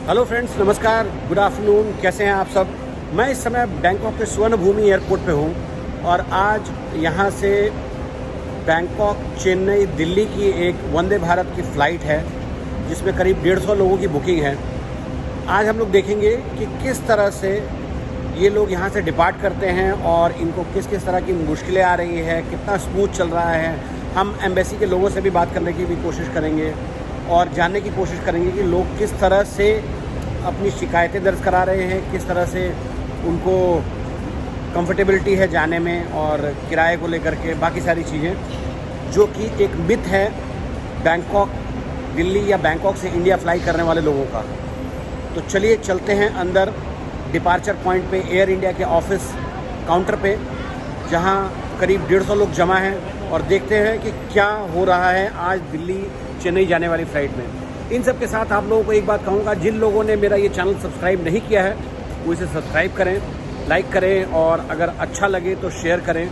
Hello friends, नमस्कार, good afternoon. कैसे हैं आप सब? मैं इस समय बैंकॉक के स्वर्ण भूमि एयरपोर्ट पे हूँ और आज यहाँ से बैंकॉक, चेन्नई, दिल्ली की एक वंदे भारत की फ़्लाइट है जिसमें करीब 150 लोगों की बुकिंग है। आज हम लोग देखेंगे कि किस तरह से ये लोग यहाँ से डिपार्ट करते हैं और इनको किस किस तरह की मुश्किलें आ रही है, कितना स्मूथ चल रहा है। हम एम्बेसी के लोगों से भी बात करने की भी कोशिश करेंगे और जानने की कोशिश करेंगे कि लोग किस तरह से अपनी शिकायतें दर्ज करा रहे हैं, किस तरह से उनको कंफर्टेबिलिटी है जाने में और किराए को लेकर के बाकी सारी चीज़ें, जो कि एक मिथ है बैंकॉक, दिल्ली या बैंकॉक से इंडिया फ्लाई करने वाले लोगों का। तो चलिए चलते हैं अंदर डिपार्चर पॉइंट पे, एयर इंडिया के ऑफिस काउंटर पे, जहां करीब 150 लोग जमा हैं और देखते हैं कि क्या हो रहा है आज दिल्ली चेन्नई जाने वाली फ़्लाइट में। इन सब के साथ आप लोगों को एक बात कहूँगा, जिन लोगों ने मेरा ये चैनल सब्सक्राइब नहीं किया है वो इसे सब्सक्राइब करें, लाइक करें और अगर अच्छा लगे तो शेयर करें।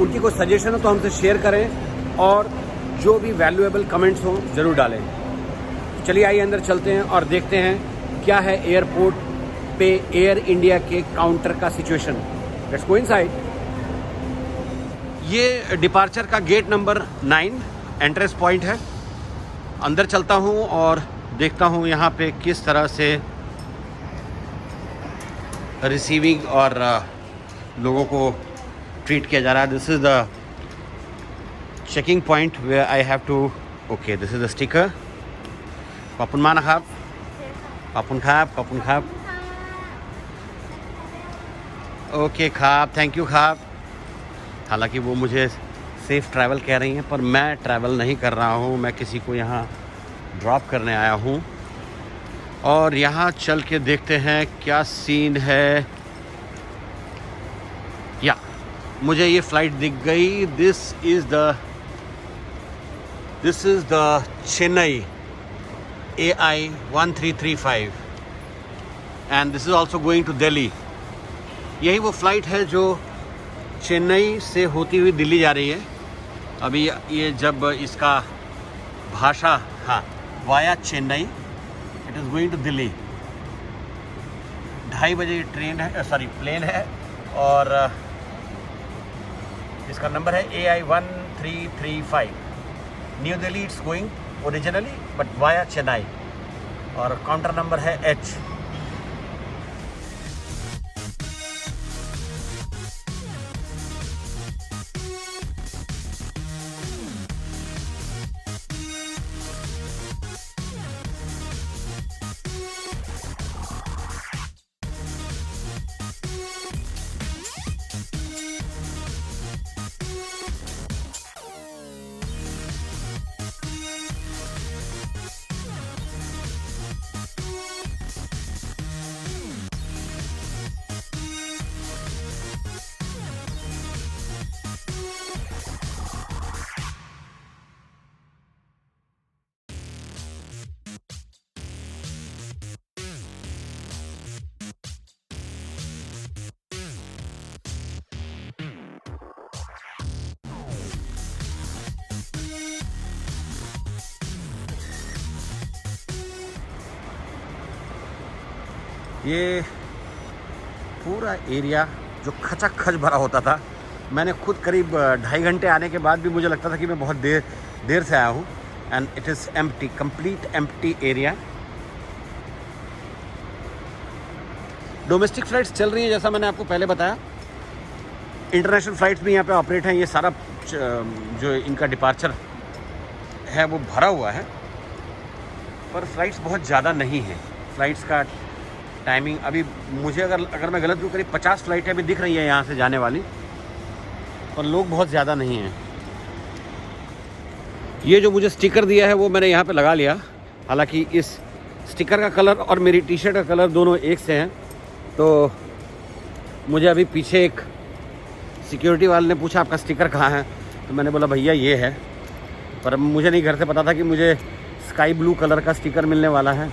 उनकी कोई सजेशन हो तो हमसे शेयर करें और जो भी वैल्यूएबल कमेंट्स हों ज़रूर डालें। चलिए आइए अंदर चलते हैं और देखते हैं क्या है एयरपोर्ट पे एयर इंडिया के काउंटर का सिचुएशन। Let's go inside. ये डिपार्चर का गेट नंबर 9 एंट्रेंस पॉइंट है। अंदर चलता हूँ और देखता हूँ यहाँ पे किस तरह से रिसीविंग और लोगों को ट्रीट किया जा रहा है। This is the checking point where I have to okay, this is the sticker. खॉपुन माนะครับขอบคุณครับओके खाब, थैंक यू खाब। हालांकि वो मुझे सेफ़ ट्रैवल कह रही हैं पर मैं ट्रैवल नहीं कर रहा हूँ, मैं किसी को यहाँ ड्रॉप करने आया हूँ और यहाँ चल के देखते हैं क्या सीन है। या मुझे ये फ़्लाइट दिख गई। This is the Chennai AI 1335 and this is also going to Delhi. यही वो फ़्लाइट है जो चेन्नई से होती हुई दिल्ली जा रही है। अभी ये जब इसका भाषा via Chennai, it is going to Delhi. 2:30 बजे ट्रेन है, प्लेन है और इसका नंबर है AI 1335। New Delhi it's going originally but via Chennai और काउंटर नंबर है H। ये पूरा एरिया जो खचाखच भरा होता था, मैंने खुद करीब 2.5 घंटे आने के बाद भी मुझे लगता था कि मैं बहुत देर से आया हूँ। And it is empty, complete empty area. Domestic flights चल रही हैं जैसा मैंने आपको पहले बताया। इंटरनेशनल फ़्लाइट्स भी यहाँ पे ऑपरेट हैं। ये सारा जो इनका डिपार्चर है वो भरा हुआ है पर फ़्लाइट्स बहुत ज़्यादा नहीं हैं। फ़्लाइट्स का टाइमिंग अभी मुझे अगर मैं गलत हूँ करीब 50 फ़्लाइटें अभी दिख रही हैं यहाँ से जाने वाली और लोग बहुत ज़्यादा नहीं हैं। ये जो मुझे स्टिकर दिया है वो मैंने यहाँ पे लगा लिया। हालांकि इस स्टिकर का कलर और मेरी टी शर्ट का कलर दोनों एक से हैं। तो मुझे अभी पीछे एक सिक्योरिटी वाले ने पूछा आपका स्टिकर कहाँ है, तो मैंने बोला भैया ये है। पर मुझे नहीं घर से पता था कि मुझे स्काई ब्लू कलर का स्टिकर मिलने वाला है,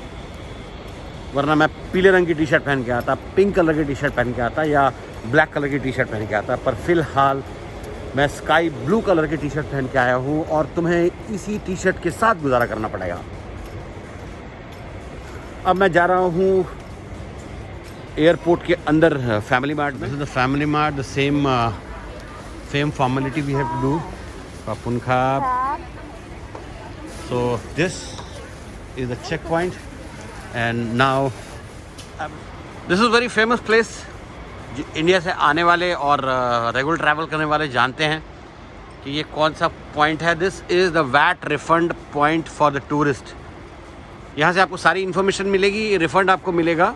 वरना मैं पीले रंग की टी शर्ट पहन के आता, पिंक कलर की टी शर्ट पहन के आता या ब्लैक कलर की टी शर्ट पहन के आता। पर फ़िलहाल मैं स्काई ब्लू कलर की टी शर्ट पहन के आया हूँ और तुम्हें इसी टी शर्ट के साथ गुजारा करना पड़ेगा। अब मैं जा रहा हूँ एयरपोर्ट के अंदर फैमिली मार्ट में. The family mart, the same formality we have to do. पापुन खाब. So this is the check point and now this is very famous place. India से आने वाले और रेगुलर ट्रैवल करने वाले जानते हैं कि ये कौन सा पॉइंट है. This is the VAT refund point for the tourist. यहाँ से आपको सारी इन्फॉर्मेशन मिलेगी. रिफ़ंड आपको मिलेगा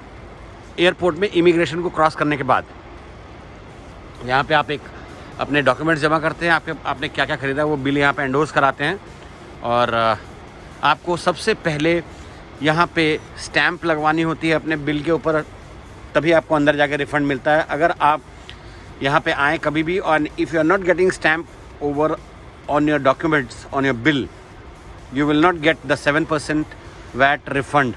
एयरपोर्ट में इमिग्रेशन को क्रॉस करने के बाद. यहाँ पे आप एक अपने डॉक्यूमेंट्स जमा करते हैं. आपने क्या क्या ख़रीदा वो बिल यहाँ पे एंडोर्स कराते हैं. और आपको सबसे पहले यहाँ पे स्टैंप लगवानी होती है अपने बिल के ऊपर, तभी आपको अंदर जाके रिफ़ंड मिलता है. अगर आप यहाँ पे आएँ कभी भी और if you are not getting stamp over on your documents on your bill, you will not get the 7% VAT refund.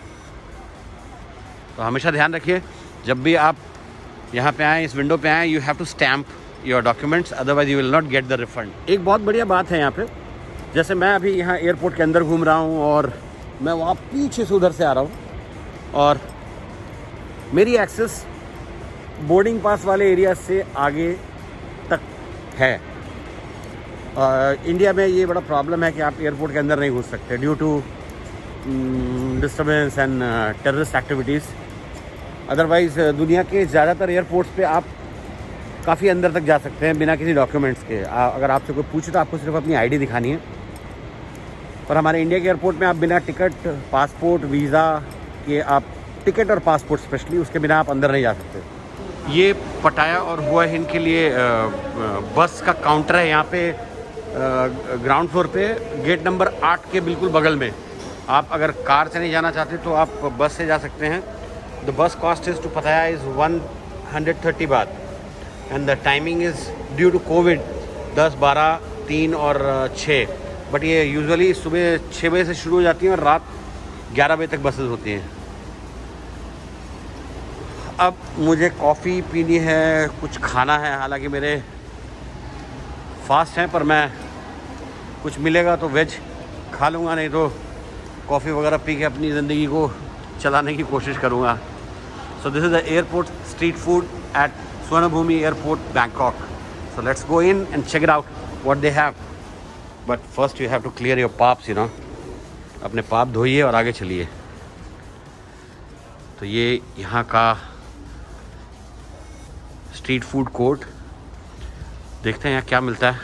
तो हमेशा ध्यान रखिए जब भी आप यहाँ पे आएँ, इस विंडो पे आएँ, you have to stamp your documents, otherwise you will not get the refund. एक बहुत बढ़िया बात है यहाँ पे, जैसे मैं अभी यहाँ एयरपोर्ट के अंदर घूम रहा हूँ और मैं वहाँ पीछे से उधर से आ रहा हूँ और मेरी एक्सेस बोर्डिंग पास वाले एरिया से आगे तक है. इंडिया में ये बड़ा प्रॉब्लम है कि आप एयरपोर्ट के अंदर नहीं घुस सकते due to disturbance and terrorist activities. Otherwise दुनिया के ज़्यादातर एयरपोर्ट्स पे आप काफ़ी अंदर तक जा सकते हैं बिना किसी डॉक्यूमेंट्स के. अगर आपसे कोई पूछे तो आपको सिर्फ अपनी आईडी दिखानी है. और हमारे इंडिया के एयरपोर्ट में आप बिना टिकट, पासपोर्ट, वीज़ा के, आप टिकट और पासपोर्ट स्पेशली, उसके बिना आप अंदर नहीं जा सकते. ये पटाया और हुआ हिंद के लिए बस का काउंटर है यहाँ पे ग्राउंड फ्लोर पे, गेट नंबर 8 के बिल्कुल बगल में. आप अगर कार से नहीं जाना चाहते तो आप बस से जा सकते हैं. The bus cost is to Pattaya is 130 baht and the timing is due to Covid 10, 12, 3 और 6. बट ये यूजुअली सुबह 6 बजे से शुरू हो जाती हैं और रात 11 बजे तक बसेस होती हैं. अब मुझे कॉफ़ी पीनी है, कुछ खाना है. हालांकि मेरे फास्ट हैं पर मैं कुछ मिलेगा तो वेज खा लूँगा, नहीं तो कॉफ़ी वगैरह पी के अपनी ज़िंदगी को चलाने की कोशिश करूँगा. So this is the airport street food at Suvarnabhumi airport Bangkok. So let's go in and check it out what they have. But first you have to clear your पाप्स, यू नो. अपने पाप धोइए और आगे चलिए. तो ये यहाँ का स्ट्रीट फूड कोर्ट, देखते हैं यहाँ क्या मिलता है.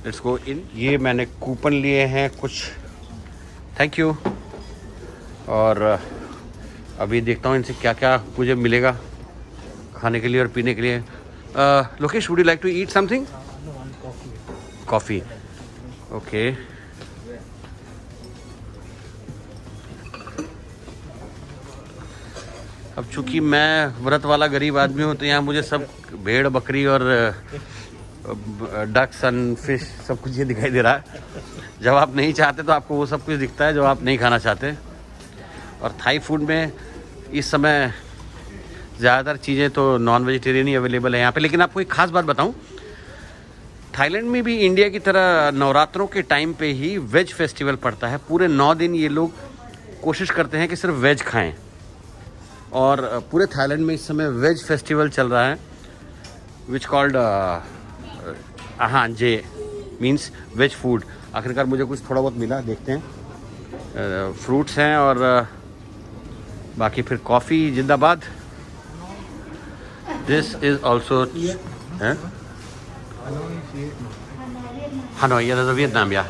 लेट्स गो इन. ये मैंने कूपन लिए हैं कुछ, थैंक यू. और अभी देखता हूँ इनसे क्या क्या मुझे मिलेगा खाने के लिए और पीने के लिए. Lokesh, would you like to eat something? Coffee. Okay. अब चूँकि मैं व्रत वाला गरीब आदमी हूँ तो यहाँ मुझे सब भेड़, बकरी और डक्स एंड फिश सब कुछ ये दिखाई दे रहा है. जब आप नहीं चाहते तो आपको वो सब कुछ दिखता है जो आप नहीं खाना चाहते. और थाई फूड में इस समय ज़्यादातर चीज़ें तो नॉन वेजिटेरियन ही अवेलेबल है यहाँ पे. लेकिन आपको एक ख़ास बात बताऊँ, थाईलैंड में भी इंडिया की तरह नवरात्रों के टाइम पे ही वेज फेस्टिवल पड़ता है. पूरे 9 दिन ये लोग कोशिश करते हैं कि सिर्फ वेज खाएं. और पूरे थाईलैंड में इस समय वेज फेस्टिवल चल रहा है विच कॉल्ड जे मीन्स वेज फूड. आखिरकार मुझे कुछ थोड़ा बहुत मिला, देखते हैं. फ्रूट्स हैं और बाकी फिर कॉफ़ी जिंदाबाद. This is also Hanoi. Yeah, there's a Vietnam. Yeah,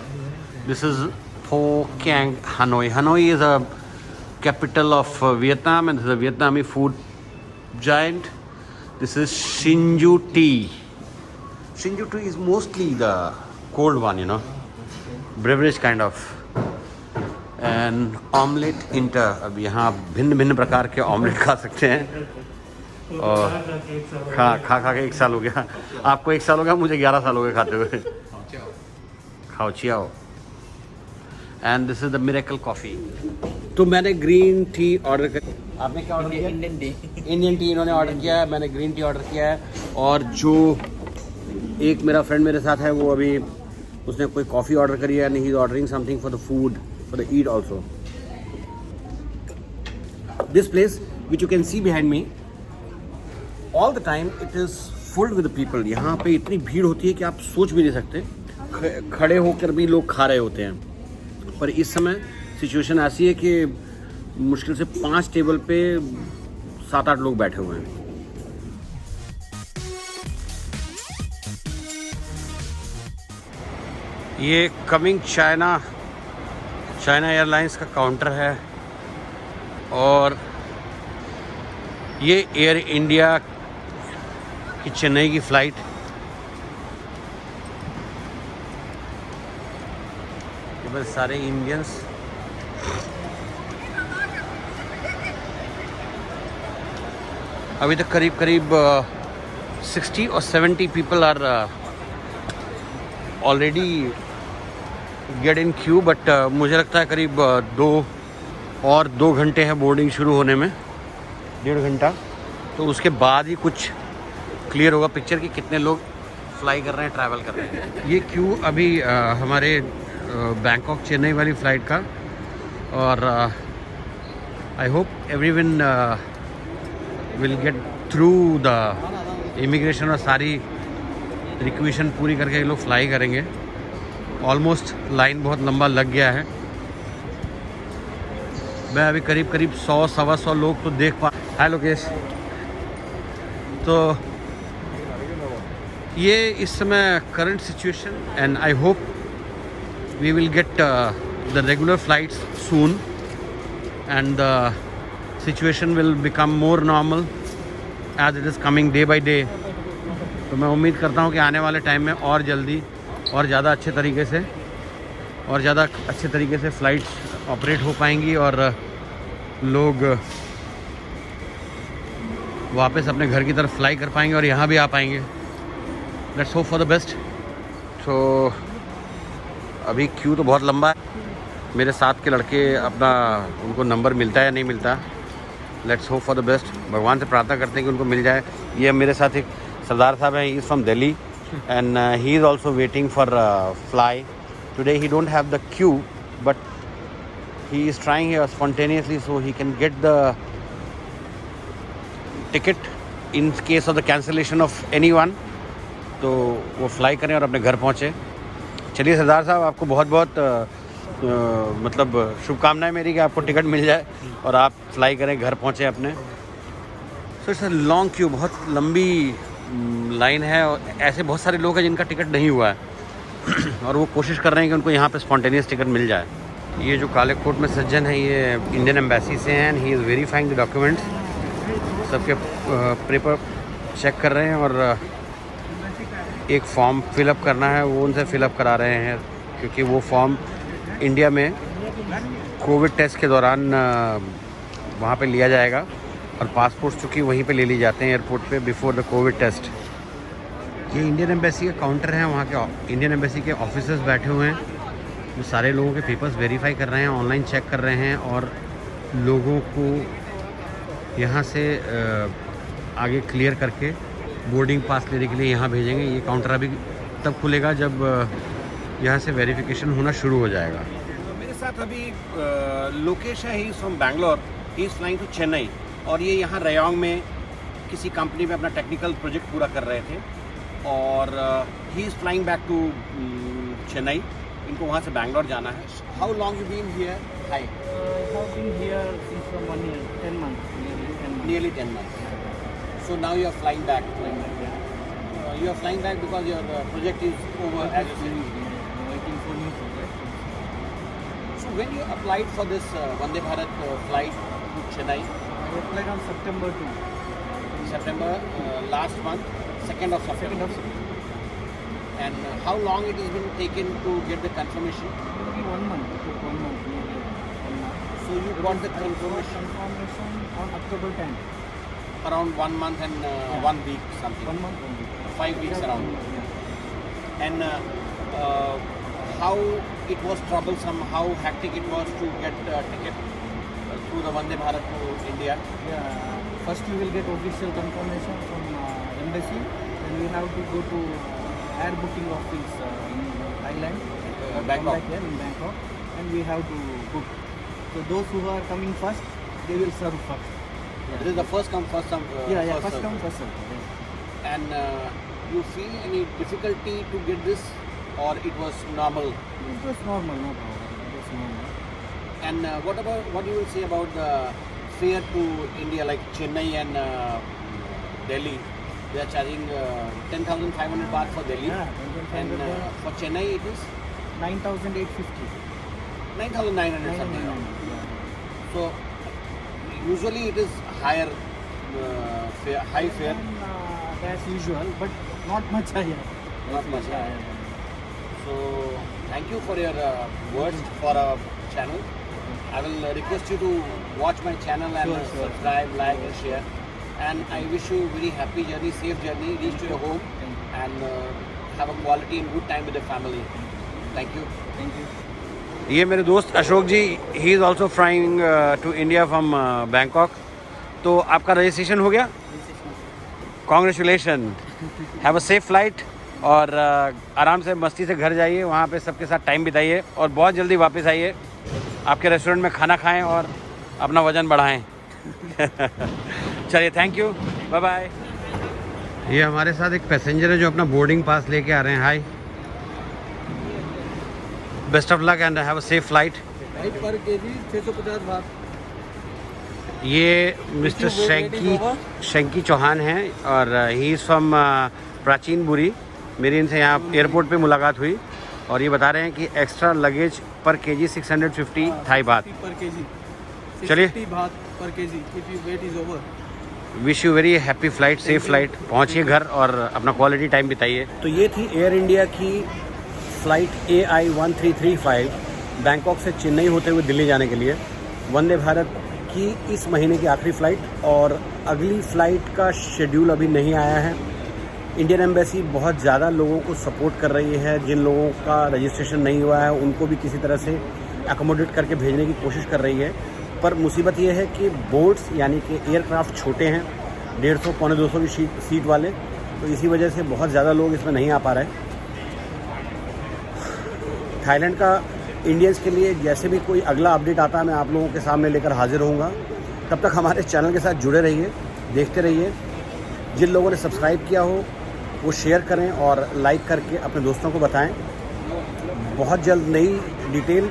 this is Pho Cang Hanoi. Hanoi is a capital of Vietnam and this is a Vietnamese food giant. This is Shinju tea. Shinju tea is mostly the cold one, you know, beverage kind of. And omelette inter. अब यहाँ भिन्न भिन्न प्रकार के omelette खा सकते हैं. और खा के 1 साल हो गया. आपको 1 साल हो गया, मुझे 11 साल हो गए खाते हुए. खाओ Chiao. And this is the miracle coffee. तो मैंने ग्रीन टी ऑर्डर कर. आपने क्या ऑर्डर किया? इंडियन टी इन्होंने ऑर्डर किया है, मैंने ग्रीन टी ऑर्डर किया है. और जो एक मेरा फ्रेंड मेरे साथ है वो अभी उसने कोई कॉफ़ी ऑर्डर करी है and he is ordering something for the food, for the eat also. this place which you can see behind me, all the time it is full with the people. यहाँ पे इतनी भीड़ होती है कि आप सोच भी नहीं सकते, खड़े होकर भी लोग खा रहे होते हैं। पर इस समय सिचुएशन ऐसी है कि मुश्किल से 5 टेबल पे 7-8 लोग बैठे हुए हैं। ये कमिंग चाइना एयरलाइंस का काउंटर है और ये एयर इंडिया की चेन्नई की फ़्लाइट। ये बस सारे इंडियंस अभी तक करीब 60 और 70 people are already get in queue, but मुझे लगता है करीब 2 घंटे हैं बोर्डिंग शुरू होने में, 1.5 घंटा। तो उसके बाद ही कुछ क्लियर होगा पिक्चर कि कितने लोग फ्लाई कर रहे हैं, ट्रैवल कर रहे हैं। ये क्यू अभी हमारे बैंकॉक चेन्नई वाली फ़्लाइट का, और I hope everyone will get through the immigration और सारी रिक्वेशन पूरी करके ये लोग फ्लाई करेंगे। ऑलमोस्ट लाइन बहुत लंबा लग गया है। मैं अभी करीब 100-125 लोग तो देख पा। हाय लोकेश। तो ये इस समय current situation, and I hope we will get the regular flights soon and the situation will become more normal as it is coming day by day. तो मैं उम्मीद करता हूँ कि आने वाले टाइम में और जल्दी और ज़्यादा अच्छे तरीके से फ़्लाइट्स ऑपरेट हो पाएंगी और लोग वापस अपने घर की तरफ फ्लाई कर पाएंगे और यहाँ भी आ पाएंगे। Let's hope for the best. तो अभी क्यू तो बहुत लंबा है। मेरे साथ के लड़के अपना उनको नंबर मिलता है या नहीं मिलता, let's hope for the best. भगवान से प्रार्थना करते हैं कि उनको मिल जाए। ये मेरे साथ एक सरदार साहब हैं, ही is from Delhi and he is also waiting for fly. Today he don't have the queue, but he is trying here spontaneously so he can get the ticket in case of the cancellation of anyone. तो वो fly करें और अपने घर पहुँचे। चलिए सरदार साहब, आपको बहुत बहुत मतलब शुभकामनाएं मेरी कि आपको टिकट मिल जाए और आप फ्लाई करें, घर पहुँचे अपने। So it's a long Q, बहुत लंबी लाइन है और ऐसे बहुत सारे लोग हैं जिनका टिकट नहीं हुआ है और वो कोशिश कर रहे हैं कि उनको यहाँ पे स्पॉन्टेनियस टिकट मिल जाए। ये जो काले कोट में सज्जन है ये इंडियन एम्बेसी से हैं, and he is verifying the documents. सबके पेपर चेक कर रहे हैं और एक फॉर्म फिलअप करना है, वो उनसे फिलअप करा रहे हैं, क्योंकि वो फॉर्म इंडिया में कोविड टेस्ट के दौरान वहाँ पे लिया जाएगा और पासपोर्ट चूँकि वहीं पे ले ली जाते हैं एयरपोर्ट पे बिफोर द कोविड टेस्ट। ये इंडियन एम्बेसी का काउंटर है, वहाँ के इंडियन एम्बेसी के ऑफिसर्स बैठे हुए हैं, वो सारे लोगों के पेपर्स वेरीफाई कर रहे हैं, ऑनलाइन चेक कर रहे हैं और लोगों को यहाँ से आगे क्लियर करके बोर्डिंग पास लेने के लिए यहाँ भेजेंगे। ये काउंटर अभी तब खुलेगा जब यहाँ से वेरिफिकेशन होना शुरू हो जाएगा। मेरे साथ अभी लोकेश है, he is from Bangalore, he is flying to Chennai, और ये यहाँ रयोंग में किसी कंपनी में अपना टेक्निकल प्रोजेक्ट पूरा कर रहे थे और he is flying back to Chennai. इनको वहाँ से बैंगलोर जाना है। How long you been here? Hi, have been here since from 1 year, 10 months, nearly 10 months. So now you are flying back. You are flying back because your project is over, as you said. Waiting for new project. So when you applied for this Vande Bharat flight to Chennai? I applied on September 2. September last month, 2nd of September. And how long it has been taken to get the confirmation? Maybe 1 month. It took 1 month. Maybe 1 month. So you got the confirmation on October 10th. around 1 month and 1 week something. 1 month, 1 week. 5 weeks around. Yeah. And how it was troublesome, how hectic it was to get a ticket through the Vande Bharat to India. Yeah. First we will get official confirmation from embassy, then we have to go to air booking office in Thailand, Bangkok. back here in Bangkok, and we have to book. So those who are coming first, they will serve first. This is the first come, first serve. First serve. come, first serve. Yeah. And you feel any difficulty to get this, or it was normal? It was normal, no problem. It was normal. And what you will say about the fare to India, like Chennai and Delhi? They are charging 10,500 baht for Delhi, Yeah, and 10,500 baht. for Chennai it is 9,850. 9,900 something. 999. Yeah. So usually it is higher fare, high fare. And, that's usual, but not much higher. Not much Yeah, higher. yeah. So thank you for your words for our channel. I will request you to watch my channel and Sure. subscribe, like and share. And I wish you very happy journey, safe journey, reach to your home Thank you. and have a quality and good time with the family. Thank you. Thank you. ये मेरे दोस्त Ashok ji, he is also flying to India from Bangkok. तो आपका registration हो गया? Congratulation. Have a safe flight और आराम से मस्ती से घर जाइए, वहाँ पे सबके साथ टाइम बिताइए और बहुत जल्दी वापस आइए. आपके रेस्टोरेंट में खाना खाएं और अपना वज़न बढ़ाएं. चलिए, थैंक यू, बाय बाय. ये हमारे साथ एक पैसेंजर है जो अपना बोर्डिंग पास लेके आ रहे हैं. Hi, best of luck and have a safe flight. Right per kg 650 baht. ये मिस्टर शंकी चौहान हैं और ही इज़ फ्रॉम प्राचीन बुरी. मेरी इनसे यहाँ एयरपोर्ट पे मुलाकात हुई और ये बता रहे हैं कि एक्स्ट्रा लगेज पर kg 650 Thai baht. Per kg. चलिए. 650 baht per kg if your weight is over. Wish you very happy flight, safe flight. पहुँचिए घर और अपना क्वालिटी टाइम बिताइए. तो ये थी एयर इंडिया की फ़्लाइट AI1335 बैंकॉक से चेन्नई होते हुए दिल्ली जाने के लिए. वंदे भारत की इस महीने की आखिरी फ़्लाइट और अगली फ़्लाइट का शेड्यूल अभी नहीं आया है. इंडियन एम्बेसी बहुत ज़्यादा लोगों को सपोर्ट कर रही है. जिन लोगों का रजिस्ट्रेशन नहीं हुआ है उनको भी किसी तरह से एकोमोडेट करके भेजने की कोशिश कर रही है. पर मुसीबत ये है कि बोर्ड्स यानी कि एयरक्राफ्ट छोटे हैं, 150 पौने 200 की सीट वाले. तो इसी वजह से बहुत ज़्यादा लोग इसमें नहीं आ पा रहे. थाईलैंड का इंडियंस के लिए जैसे भी कोई अगला अपडेट आता है मैं आप लोगों के सामने लेकर हाजिर होऊंगा. तब तक हमारे चैनल के साथ जुड़े रहिए, देखते रहिए. जिन लोगों ने सब्सक्राइब किया हो वो शेयर करें और लाइक करके अपने दोस्तों को बताएं. बहुत जल्द नई डिटेल,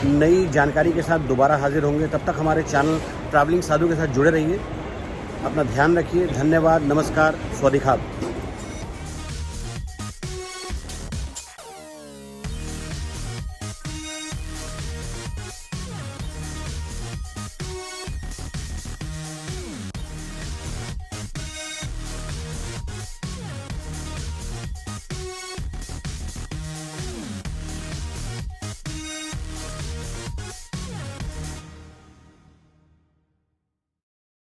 नई जानकारी के साथ दोबारा हाजिर होंगे. तब तक हमारे चैनल ट्रैवलिंग साधु के साथ जुड़े रहिए. अपना ध्यान रखिए. धन्यवाद, नमस्कार, स्वादिखाब.